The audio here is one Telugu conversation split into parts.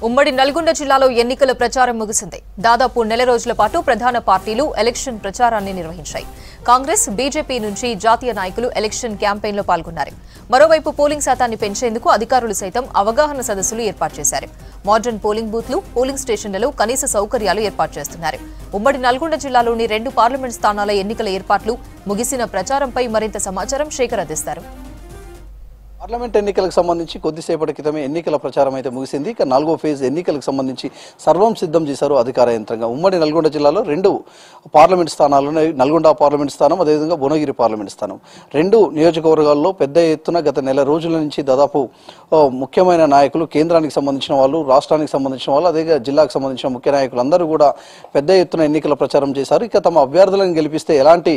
ఉమ్మడి నల్గొండ జిల్లాలో ఎన్నికల ప్రచారం ముగిసింది. దాదాపు నెల రోజుల పాటు ప్రధాన పార్టీలు ఎలక్షన్ ప్రచారాన్ని నిర్వహించాయి. కాంగ్రెస్, బీజేపీ నుంచి జాతీయ నాయకులు ఎలక్షన్ క్యాంపెయిన్లో పాల్గొన్నారు. మరోవైపు పోలింగ్ శాతాన్ని పెంచేందుకు అధికారులు సైతం అవగాహన సదస్సులు ఏర్పాటు చేశారు. మోడర్న్ పోలింగ్ బూత్లు, పోలింగ్ స్టేషన్లలో కనీస సౌకర్యాలు ఏర్పాటు చేస్తున్నారు. ఉమ్మడి నల్గొండ జిల్లాలోని 2 పార్లమెంట్ స్థానాల ఎన్నికల ఏర్పాట్లు, ముగిసిన ప్రచారంపై మరింత సమాచారం శేఖర్ అందిస్తారు. పార్లమెంట్ ఎన్నికలకు సంబంధించి కొద్దిసేపటి క్రితమే ఎన్నికల ప్రచారం అయితే ముగిసింది. ఇక 4వ ఫేజ్ ఎన్నికలకు సంబంధించి సర్వం సిద్ధం చేశారు అధికార యంత్రంగా. ఉమ్మడి నల్గొండ జిల్లాలో 2 పార్లమెంట్ స్థానాలు ఉన్నాయి. నల్గొండ పార్లమెంట్ స్థానం, అదేవిధంగా భువనగిరి పార్లమెంట్ స్థానం. 2 నియోజకవర్గాల్లో పెద్ద ఎత్తున గత నెల రోజుల నుంచి దాదాపు ముఖ్యమైన నాయకులు, కేంద్రానికి సంబంధించిన వాళ్ళు, రాష్ట్రానికి సంబంధించిన వాళ్ళు, అదే జిల్లాకు సంబంధించిన ముఖ్య నాయకులు అందరూ కూడా పెద్ద ఎత్తున ఎన్నికల ప్రచారం చేశారు. ఇక తమ అభ్యర్థులను గెలిపిస్తే ఎలాంటి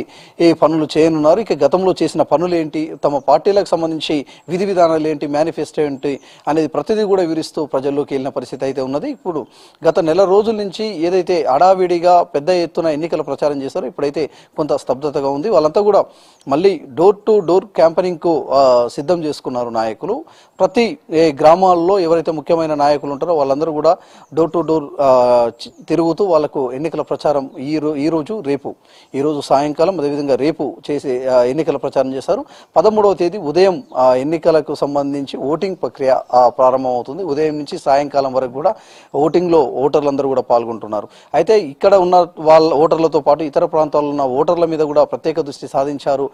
పనులు చేయనున్నారు, ఇక గతంలో చేసిన పనులు ఏంటి, తమ పార్టీలకు సంబంధించి విధి విధానాలు ఏంటి, మేనిఫెస్టో ఏంటి అనేది ప్రతిదీ కూడా వివరిస్తూ ప్రజల్లోకి వెళ్ళిన పరిస్థితి అయితే ఉన్నది. ఇప్పుడు గత నెల రోజుల నుంచి ఏదైతే అడావిడిగా పెద్ద ఎత్తున ఎన్నికల ప్రచారం చేశారో ఇప్పుడైతే కొంత స్తబ్దతగా ఉంది. వాళ్ళంతా కూడా మళ్ళీ డోర్ టు డోర్ క్యాంపెయినింగ్ కు సిద్ధం చేసుకున్నారు నాయకులు. ప్రతి గ్రామాల్లో ఎవరైతే ముఖ్యమైన నాయకులు ఉంటారో వాళ్ళందరూ కూడా డోర్ టు డోర్ తిరుగుతూ వాళ్ళకు ఎన్నికల ప్రచారం ఈ రోజు సాయంకాలం, అదేవిధంగా రేపు చేసే ఎన్నికల ప్రచారం చేశారు. 13వ తేదీ ఉదయం ఎన్నికలకు సంబంధించి ఓటింగ్ ప్రక్రియ ప్రారంభమవుతుంది. ఉదయం నుంచి సాయంకాలం వరకు కూడా ఓటింగ్లో ఓటర్లందరూ కూడా పాల్గొంటున్నారు. అయితే ఇక్కడ ఉన్న వాళ్ళ ఓటర్లతో పాటు ఇతర ప్రాంతాల్లో ఉన్న ఓటర్ల మీద కూడా ప్రత్యేక దృష్టి సాధించారు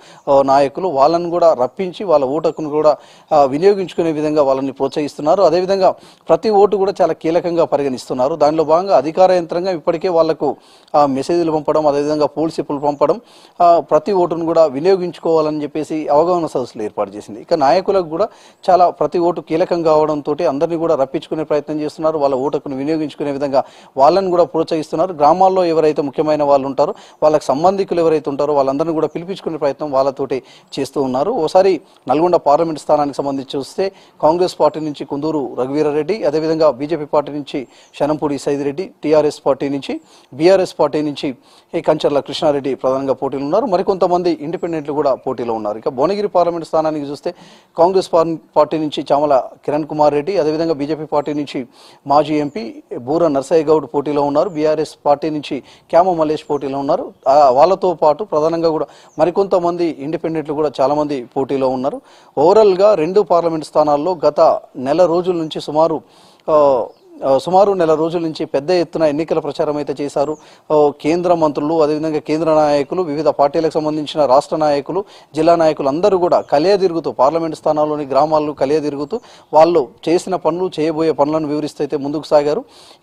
నాయకులు. వాళ్ళని కూడా రప్పించి వాళ్ళ ఓటును కూడా వినియోగించుకునే విధంగా వాళ్ళని ప్రోత్సహిస్తున్నారు. అదేవిధంగా ప్రతి ఓటు కూడా చాలా కీలకంగా పరిగణిస్తున్నారు. దానిలో భాగంగా అధికార యంత్రంగా ఇప్పటికే వాళ్లకు మెసేజ్లు పంపడం, అదేవిధంగా పోల్ స్లిప్పులు పంపడం, ప్రతి ఓటును కూడా వినియోగించుకోవాలని చెప్పేసి అవగాహన సదస్సులు ఏర్పాటు చేసింది. ఇక నాయకులకు కూడా చాలా ప్రతి ఓటు కీలకం కావడంతో అందరినీ కూడా రప్పించుకునే ప్రయత్నం చేస్తున్నారు. వాళ్ళ ఓటును వినియోగించుకునే విధంగా వాళ్ళని కూడా ప్రోత్సహిస్తున్నారు. గ్రామాల్లో ఎవరైతే ముఖ్యమైన వాళ్ళు ఉంటారో, వాళ్ళకి సంబంధికులు ఎవరైతే ఉంటారో వాళ్ళందరినీ కూడా పిలిపించుకునే ప్రయత్నం వాళ్ళతోటి చేస్తూ ఉన్నారు. ఓసారి నల్గొండ పార్లమెంట్ స్థానానికి సంబంధించి చూస్తే కాంగ్రెస్ పార్టీ నుంచి కుందూరు రఘువీరారెడ్డి, అదేవిధంగా బీజేపీ పార్టీ నుంచి శనంపూడి సైదిరెడ్డి, టీఆర్ఎస్ పార్టీ నుంచి, బీఆర్ఎస్ పార్టీ నుంచి కంచర్ల కృష్ణారెడ్డి ప్రధానంగా పోటీలు ఉన్నారు. మరికొంతమంది ఇండిపెండెంట్లు కూడా పోటీలో ఉన్నారు. ఇక భువనగిరి పార్లమెంట్ స్థానానికి చూస్తే కాంగ్రెస్ పార్టీ నుంచి చామల కిరణ్ కుమార్ రెడ్డి, అదేవిధంగా బీజేపీ పార్టీ నుంచి మాజీ ఎంపీ బూర నర్సయ్య గౌడ్ పోటీలో ఉన్నారు. బీఆర్ఎస్ పార్టీ నుంచి క్యామ మల్లేష్ పోటీలో ఉన్నారు. వాళ్ళతో పాటు ప్రధానంగా కూడా మరికొంతమంది ఇండిపెండెంట్లు కూడా చాలా మంది పోటీలో ఉన్నారు. ఓవరాల్ గా 2 పార్లమెంట్ స్థానాల్లో గత నెల రోజుల నుంచి సుమారు నెల రోజుల నుంచి పెద్ద ఎత్తున ఎన్నికల ప్రచారం అయితే చేశారు. కేంద్ర మంత్రులు, అదేవిధంగా కేంద్ర నాయకులు, వివిధ పార్టీలకు సంబంధించిన రాష్ట్ర నాయకులు, జిల్లా నాయకులు అందరూ కూడా కలియదిరుగుతూ పార్లమెంట్ స్థానాల్లోని గ్రామాల్లో కలియదిరుగుతూ వాళ్ళు చేసిన పనులు, చేయబోయే పనులను వివరిస్తూ అయితే ముందుకు సాగారు.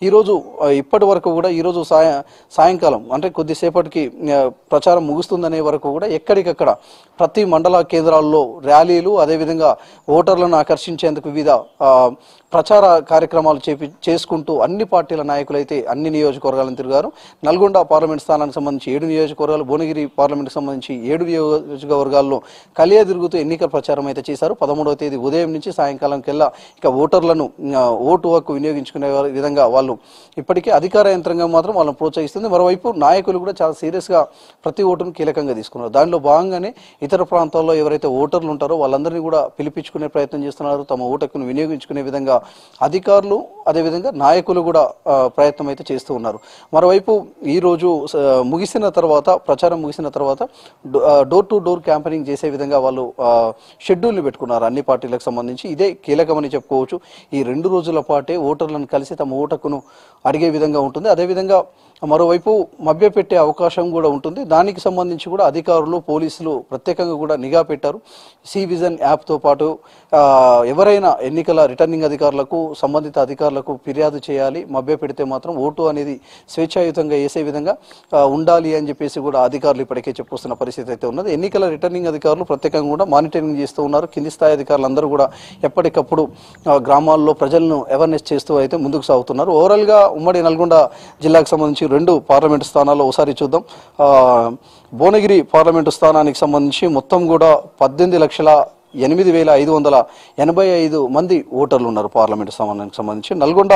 ఈరోజు ఇప్పటి వరకు కూడా ఈరోజు సాయంకాలం అంటే కొద్దిసేపటికి ప్రచారం ముగుస్తుందనే వరకు కూడా ఎక్కడికక్కడ ప్రతి మండల కేంద్రాల్లో ర్యాలీలు, అదేవిధంగా ఓటర్లను ఆకర్షించేందుకు వివిధ ప్రచార కార్యక్రమాలు చేసుకుంటూ అన్ని పార్టీల నాయకులు అయితే అన్ని నియోజకవర్గాలను తిరిగారు. నల్గొండ పార్లమెంట్ స్థానానికి సంబంధించి 7 నియోజకవర్గాలు, భువనగిరి పార్లమెంట్కి సంబంధించి 7 నియోజకవర్గాల్లో కలియ తిరుగుతూ ఎన్నికల ప్రచారం అయితే చేశారు. 13వ తేదీ ఉదయం నుంచి సాయంకాలం కెల్లా ఇక ఓటర్లను ఓటు హక్కు వినియోగించుకునే విధంగా వాళ్ళు ఇప్పటికే అధికార యంత్రంగా మాత్రం వాళ్ళని ప్రోత్సహిస్తుంది. మరోవైపు నాయకులు కూడా చాలా సీరియస్గా ప్రతి ఓటును కీలకంగా తీసుకున్నారు. దానిలో భాగంగానే ఇతర ప్రాంతాల్లో ఎవరైతే ఓటర్లు ఉంటారో వాళ్ళందరినీ కూడా పిలిపించుకునే ప్రయత్నం చేస్తున్నారు. తమ ఓటు హక్కును వినియోగించుకునే విధంగా అధికారులు, అదేవిధంగా నాయకులు కూడా ప్రయత్నం అయితే చేస్తూ ఉన్నారు. మరోవైపు ఈ రోజు ప్రచారం ముగిసిన తర్వాత డోర్ టు డోర్ క్యాంపెయినింగ్ చేసే విధంగా వాళ్ళు షెడ్యూల్ని పెట్టుకున్నారు అన్ని పార్టీలకు సంబంధించి. ఇదే కీలకమని చెప్పుకోవచ్చు. ఈ 2 రోజుల పాటే ఓటర్లను కలిసి తమ ఓటును అడిగే విధంగా ఉంటుంది. అదేవిధంగా మరోవైపు మభ్యపెట్టే అవకాశం కూడా ఉంటుంది. దానికి సంబంధించి కూడా అధికారులు, పోలీసులు ప్రత్యేకంగా కూడా నిఘా పెట్టారు. సివిజిల్ యాప్తో పాటు ఎవరైనా ఎన్నికల రిటర్నింగ్ అధికారులకు, సంబంధిత అధికారులకు ఫిర్యాదు చేయాలి, మభ్య పెడితే మాత్రం ఓటు అనేది స్వేచ్ఛాయుతంగా వేసే విధంగా ఉండాలి అని చెప్పేసి కూడా అధికారులు ఇప్పటికే చెప్పుకొస్తున్న పరిస్థితి అయితే ఉన్నది. ఎన్నికల రిటర్నింగ్ అధికారులు ప్రత్యేకంగా కూడా మానిటరింగ్ చేస్తూ ఉన్నారు. కింది స్థాయి అధికారులు అందరూ కూడా ఎప్పటికప్పుడు గ్రామాల్లో ప్రజలను అవేర్నెస్ చేస్తూ అయితే ముందుకు సాగుతున్నారు. ఓవరాల్ గా ఉమ్మడి నల్గొండ జిల్లాకు సంబంధించి 2 పార్లమెంటు స్థానాల్లో ఒకసారి చూద్దాం. భువనగిరి పార్లమెంటు స్థానానికి సంబంధించి మొత్తం కూడా 18,08,585 మంది ఓటర్లు ఉన్నారు పార్లమెంటు స్థానానికి సంబంధించి. నల్గొండ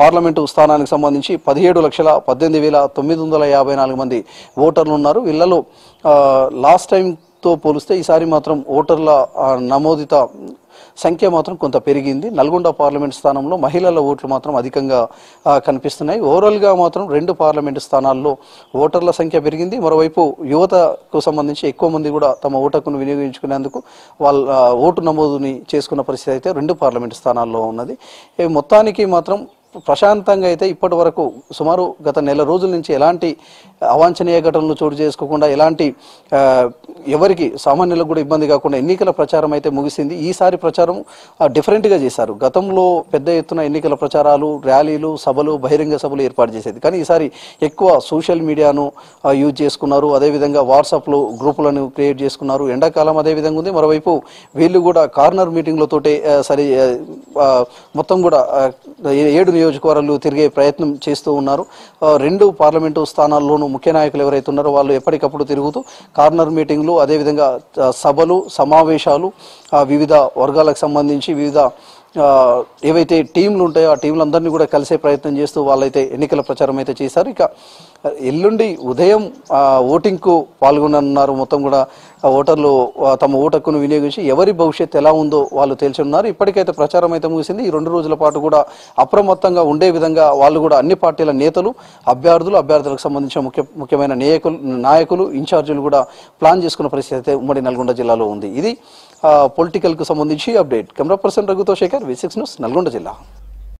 పార్లమెంటు స్థానానికి సంబంధించి 17,18,954 మంది ఓటర్లు ఉన్నారు. వీళ్ళలో లాస్ట్ టైంతో పోలిస్తే ఈసారి మాత్రం ఓటర్ల నమోదిత సంఖ్య మాత్రం కొంత పెరిగింది. నల్గొండ పార్లమెంట్ స్థానంలో మహిళల ఓట్లు మాత్రం అధికంగా కనిపిస్తున్నాయి. ఓవరాల్గా మాత్రం 2 పార్లమెంటు స్థానాల్లో ఓటర్ల సంఖ్య పెరిగింది. మరోవైపు యువతకు సంబంధించి ఎక్కువ మంది కూడా తమ ఓటు హక్కును వినియోగించుకునేందుకు వాళ్ళ ఓటు నమోదుని చేసుకున్న పరిస్థితి అయితే 2 పార్లమెంటు స్థానాల్లో ఉన్నది. మొత్తానికి మాత్రం ప్రశాంతంగా అయితే ఇప్పటి వరకు సుమారు గత నెల రోజుల నుంచి ఎలాంటి అవాంఛనీయ ఘటనలు చోటు చేసుకోకుండా, ఎలాంటి ఎవరికి సామాన్యులకు కూడా ఇబ్బంది కాకుండా ఎన్నికల ప్రచారం అయితే ముగిసింది. ఈసారి ప్రచారం డిఫరెంట్గా చేశారు. గతంలో పెద్ద ఎత్తున ఎన్నికల ప్రచారాలు, ర్యాలీలు, సభలు, బహిరంగ సభలు ఏర్పాటు చేసేది. కానీ ఈసారి ఎక్కువ సోషల్ మీడియాను యూజ్ చేసుకున్నారు. అదేవిధంగా వాట్సాప్లో గ్రూపులను క్రియేట్ చేసుకున్నారు. ఎండాకాలం అదేవిధంగా ఉంది. మరోవైపు వీళ్ళు కూడా కార్నర్ మీటింగ్లతోటే మొత్తం కూడా 7 నియోజకవర్గాలు తిరిగే ప్రయత్నం చేస్తూ ఉన్నారు. 2 పార్లమెంటు స్థానాల్లోనూ ముఖ్య నాయకులు ఎవరైతే ఉన్నారో వాళ్ళు ఎప్పటికప్పుడు తిరుగుతూ కార్నర్ మీటింగ్లు, అదేవిధంగా సభలు, సమావేశాలు, వివిధ వర్గాలకు సంబంధించి వివిధ ఏవైతే టీంలు ఉంటాయో ఆ టీంలందరినీ కూడా కలిసే ప్రయత్నం చేస్తూ వాళ్ళైతే ఎన్నికల ప్రచారం అయితే చేశారు. ఇక ఎల్లుండి ఉదయం ఓటింగ్కు పాల్గొననున్నారు. మొత్తం కూడా ఓటర్లు తమ ఓటు హక్కును వినియోగించి ఎవరి భవిష్యత్తు ఎలా ఉందో వాళ్ళు తేల్చున్నారు. ఇప్పటికైతే ప్రచారం అయితే ముగిసింది. ఈ 2 రోజుల పాటు కూడా అప్రమత్తంగా ఉండే విధంగా వాళ్ళు కూడా అన్ని పార్టీల నేతలు, అభ్యర్థులకు సంబంధించిన ముఖ్యమైన నాయకులు, ఇన్ఛార్జీలు కూడా ప్లాన్ చేసుకున్న పరిస్థితి అయితే ఉమ్మడి నల్గొండ జిల్లాలో ఉంది. ఇది పొలిటికల్కు సంబంధించి అప్డేట్. కెమెరా పర్సన్ రఘుతో శేఖర్, V6 న్యూస్, నల్గొండ జిల్లా.